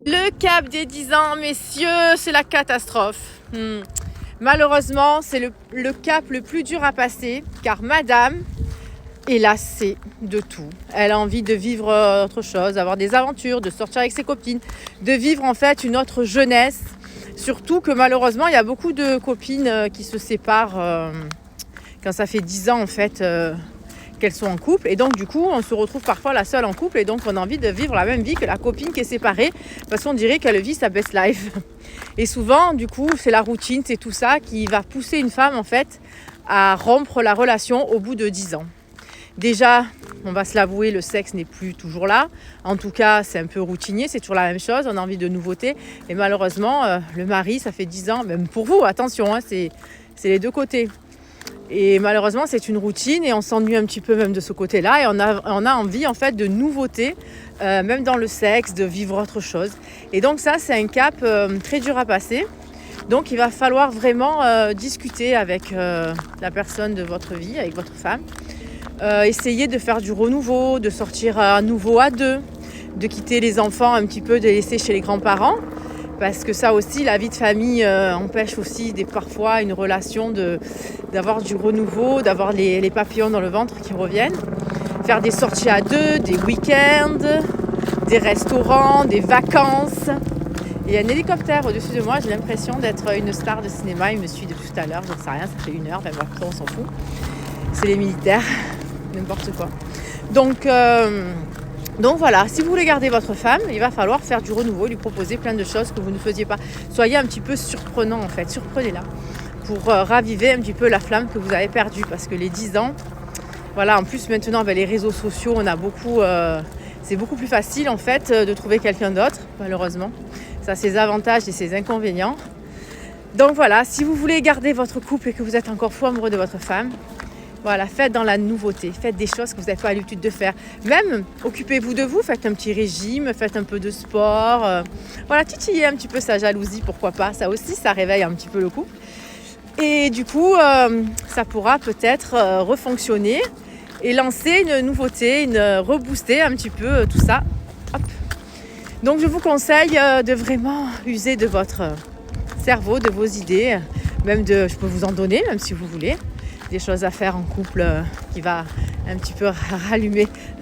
Le cap des 10 ans, messieurs, c'est la catastrophe. Malheureusement, c'est le cap le plus dur à passer, car madame est lassée de tout. Elle a envie de vivre autre chose, d'avoir des aventures, de sortir avec ses copines, de vivre en fait une autre jeunesse. Surtout que malheureusement, il y a beaucoup de copines qui se séparent quand ça fait 10 ans en fait qu'elles sont en couple. Et donc du coup, on se retrouve parfois la seule en couple et donc on a envie de vivre la même vie que la copine qui est séparée parce qu'on dirait qu'elle vit sa best life. Et souvent, du coup, c'est la routine, c'est tout ça qui va pousser une femme en fait à rompre la relation au bout de 10 ans. Déjà, on va se l'avouer, le sexe n'est plus toujours là. En tout cas, c'est un peu routinier, c'est toujours la même chose, on a envie de nouveautés. Et malheureusement, le mari, ça fait 10 ans, même pour vous, attention, c'est les deux côtés. Et malheureusement, c'est une routine et on s'ennuie un petit peu même de ce côté-là. Et on a envie en fait de nouveautés, même dans le sexe, de vivre autre chose. Et donc ça, c'est un cap très dur à passer. Donc il va falloir vraiment discuter avec la personne de votre vie, avec votre femme. Essayer de faire du renouveau, de sortir à nouveau à deux, de quitter les enfants un petit peu, de les laisser chez les grands-parents. Parce que ça aussi, la vie de famille empêche aussi parfois une relation d'avoir du renouveau, d'avoir les papillons dans le ventre qui reviennent. Faire des sorties à deux, des week-ends, des restaurants, des vacances. Et il y a un hélicoptère au-dessus de moi, j'ai l'impression d'être une star de cinéma. Il me suit depuis tout à l'heure, j'en sais rien, ça fait 1 heure, même après on s'en fout. C'est les militaires, n'importe quoi. Donc voilà, si vous voulez garder votre femme, il va falloir faire du renouveau, lui proposer plein de choses que vous ne faisiez pas. Soyez un petit peu surprenant en fait, surprenez-la pour raviver un petit peu la flamme que vous avez perdue. Parce que les 10 ans, voilà, en plus maintenant avec les réseaux sociaux, on a beaucoup, c'est beaucoup plus facile en fait de trouver quelqu'un d'autre, malheureusement. Ça a ses avantages et ses inconvénients. Donc voilà, si vous voulez garder votre couple et que vous êtes encore fou amoureux de votre femme, voilà, faites dans la nouveauté, faites des choses que vous n'avez pas l'habitude de faire. Même, occupez-vous de vous, faites un petit régime, faites un peu de sport. Voilà, titillez un petit peu sa jalousie, pourquoi pas. Ça aussi, ça réveille un petit peu le couple. Et du coup, ça pourra peut-être refonctionner et lancer une nouveauté, rebooster un petit peu tout ça. Hop. Donc, je vous conseille de vraiment user de votre cerveau, de vos idées. Je peux vous en donner, même si vous voulez. Des choses à faire en couple qui va un petit peu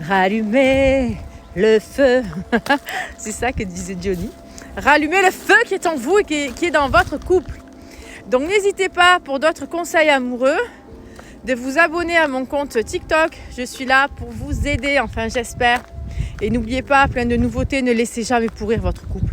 rallumer le feu. C'est ça que disait Johnny. Rallumer le feu qui est en vous et qui est dans votre couple. Donc n'hésitez pas pour d'autres conseils amoureux de vous abonner à mon compte TikTok. Je suis là pour vous aider, enfin j'espère. Et n'oubliez pas, plein de nouveautés, ne laissez jamais pourrir votre couple.